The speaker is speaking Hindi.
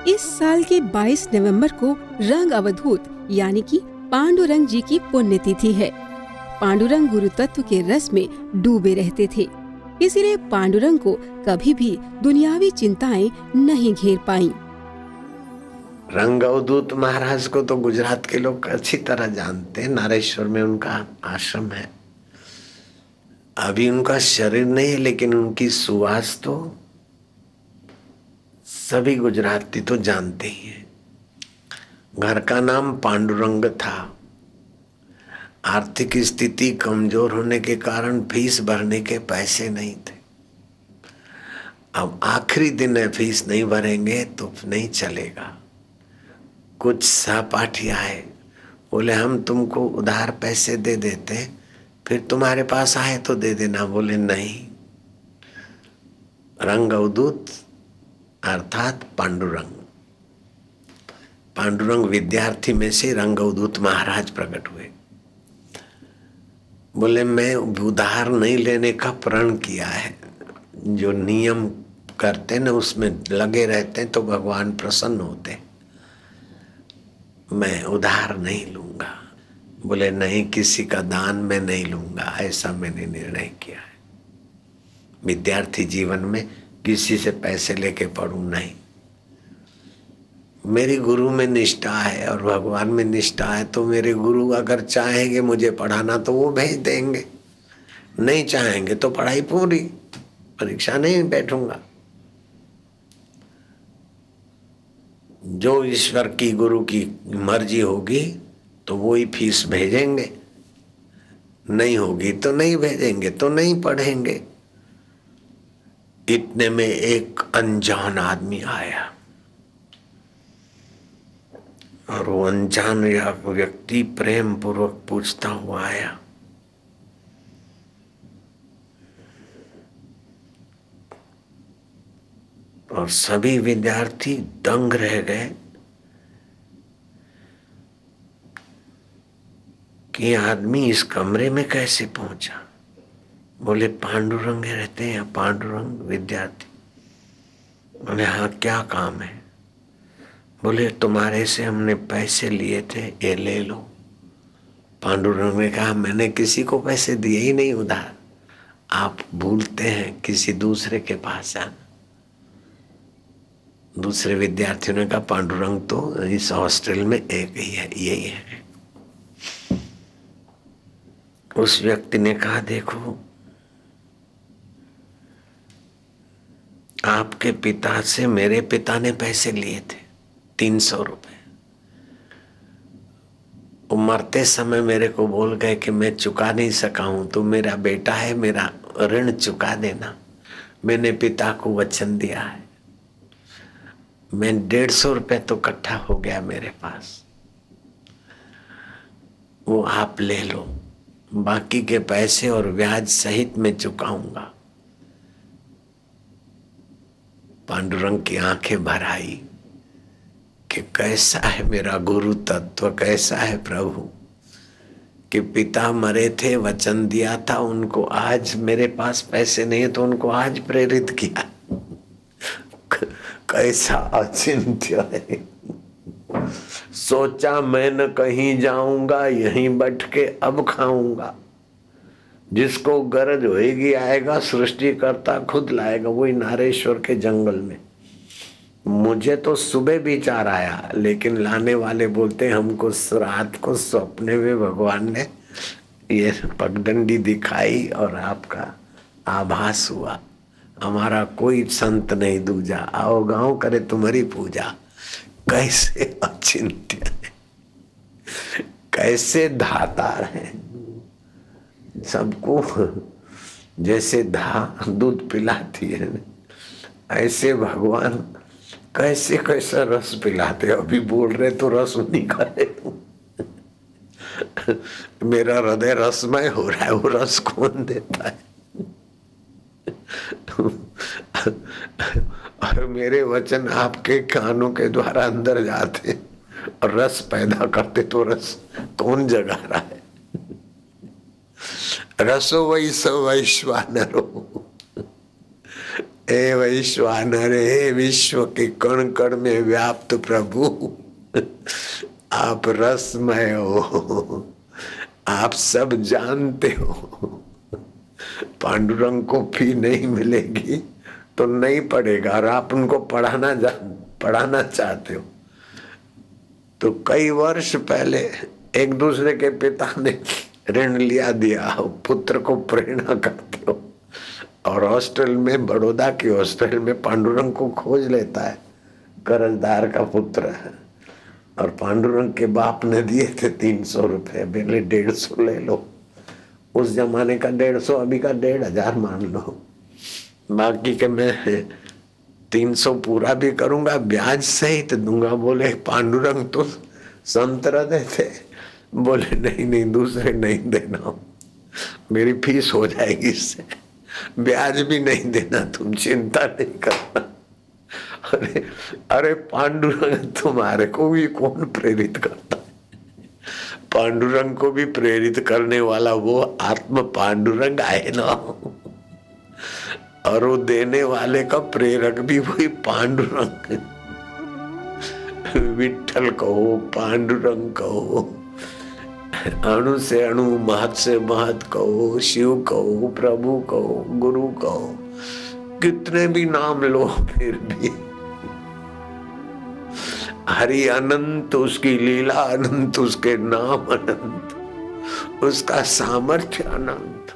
इस साल के 22 नवंबर को रंग अवधूत यानी कि पांडुरंग जी की पुण्यतिथि है। पांडुरंग गुरु तत्व के रस में डूबे रहते थे, इसीलिए पांडुरंग को कभी भी दुनियावी चिंताएं नहीं घेर पाईं। रंग अवधूत महाराज को तो गुजरात के लोग अच्छी तरह जानते हैं। नारेश्वर में उनका आश्रम है। अभी उनका शरीर नहीं है, लेकिन उनकी सुवास तो सभी गुजराती तो जानते ही हैं। घर का नाम पांडुरंग था। आर्थिक स्थिति कमजोर होने के कारण फीस भरने के पैसे नहीं थे। अब आखिरी दिन है, फीस नहीं भरेंगे तो नहीं चलेगा। कुछ सहपाठी आए, बोले हम तुमको उधार पैसे दे देते, फिर तुम्हारे पास आए तो दे देना। बोले नहीं। रंग अवधूत अर्थात पांडुरंग, पांडुरंग विद्यार्थी में से रंग अवधूत महाराज प्रकट हुए। बोले मैं उधार नहीं लेने का प्रण किया है। जो नियम करते न उसमें लगे रहते तो भगवान प्रसन्न होते। मैं उधार नहीं लूंगा। बोले नहीं, किसी का दान मैं नहीं लूंगा, ऐसा मैंने निर्णय किया है। विद्यार्थी जीवन में किसी से पैसे लेके पढ़ूं नहीं। मेरी गुरु में निष्ठा है और भगवान में निष्ठा है, तो मेरे गुरु अगर चाहेंगे मुझे पढ़ाना तो वो भेज देंगे, नहीं चाहेंगे तो पढ़ाई पूरी, परीक्षा नहीं बैठूंगा। जो ईश्वर की गुरु की मर्जी होगी तो वो ही फीस भेजेंगे, नहीं होगी तो नहीं भेजेंगे, तो नहीं पढ़ेंगे। इतने में एक अनजान आदमी आया और वो अनजान व्यक्ति प्रेम पूर्वक पूछता हुआ आया, और सभी विद्यार्थी दंग रह गए कि आदमी इस कमरे में कैसे पहुंचा। बोले पांडुरंग रहते हैं। पांडुरंग विद्यार्थी बोले हाँ, क्या काम है। बोले तुम्हारे से हमने पैसे लिए थे, ये ले लो। पांडुरंग ने कहा मैंने किसी को पैसे दिए ही नहीं उधार, आप भूलते हैं, किसी दूसरे के पास जाना। दूसरे विद्यार्थियों ने कहा पांडुरंग तो इस हॉस्टल में एक ही है, यही है। उस व्यक्ति ने कहा देखो, आपके पिता से मेरे पिता ने पैसे लिए थे 300 रुपए। वो मरते समय मेरे को बोल गए कि मैं चुका नहीं सका हूं, तो मेरा बेटा है, मेरा ऋण चुका देना। मैंने पिता को वचन दिया है। मैं 150 रुपए तो इकट्ठा हो गया मेरे पास, वो आप ले लो, बाकी के पैसे और ब्याज सहित मैं चुकाऊंगा। पांडुरंग की आंखें भर आई कि कैसा है मेरा गुरु तत्व, कैसा है प्रभु, कि पिता मरे थे, वचन दिया था उनको, आज मेरे पास पैसे नहीं है तो उनको आज प्रेरित किया। कैसा अचिंत्य है। सोचा मैं न कहीं जाऊंगा, यहीं बैठ के अब खाऊंगा। जिसको गरज होएगी आएगा, सृष्टि करता खुद लाएगा। वही नारेश्वर के जंगल में। मुझे तो सुबह विचार आया, लेकिन लाने वाले बोलते हमको रात को सपने में भगवान ने ये पगडंडी दिखाई और आपका आभास हुआ। हमारा कोई संत नहीं दूजा, आओ गांव करे तुम्हारी पूजा। कैसे अचिंत्य है, कैसे धातार है। सबको जैसे दूध पिलाती है, ऐसे भगवान कैसे कैसा रस पिलाते। अभी बोल रहे तो रस निकाले। मेरा हृदय रसमय हो रहा है, वो रस कौन देता है। और मेरे वचन आपके कानों के द्वारा अंदर जाते और रस पैदा करते, तो रस कौन जगा रहा है। रसो वैश्वानरो, हे वैश्वानर, हे विश्व के कण कण में व्याप्त प्रभु, आप रसमय हो, आप सब जानते हो। पांडुरंग को फी नहीं मिलेगी तो नहीं पढ़ेगा, और आप उनको पढ़ाना चाहते हो तो कई वर्ष पहले एक दूसरे के पिता ने ऋण लिया दिया, पुत्र को प्रेरणा करते हो। और हॉस्टल में, बड़ौदा की हॉस्टल में पांडुरंग को खोज लेता है, कर्जदार का पुत्र है, और पांडुरंग के बाप ने दिए थे 300 रुपए, पहले 150 ले लो। उस जमाने का 150, अभी का 1500 मान लो, बाकी के मैं 300 पूरा भी करूंगा, ब्याज सहित दूंगा। बोले पांडुरंग तो संत हृदय थे, बोले नहीं नहीं, दूसरे नहीं देना, मेरी फीस हो जाएगी इससे, ब्याज भी नहीं देना, तुम चिंता नहीं करना। अरे अरे पांडुरंग तुम्हारे को भी कौन प्रेरित करता है? पांडुरंग को भी प्रेरित करने वाला वो आत्म पांडुरंग आए ना, और वो देने वाले का प्रेरक भी वही पांडुरंग। विठ्ठल कहो, पांडुरंग कहो, अणु से अणु, महत से महत कहो, शिव कहो, प्रभु कहो, गुरु कहो, कितने भी नाम लो फिर भी हरि अनंत, उसकी लीला अनंत, उसके नाम अनंत, उसका सामर्थ्य अनंत।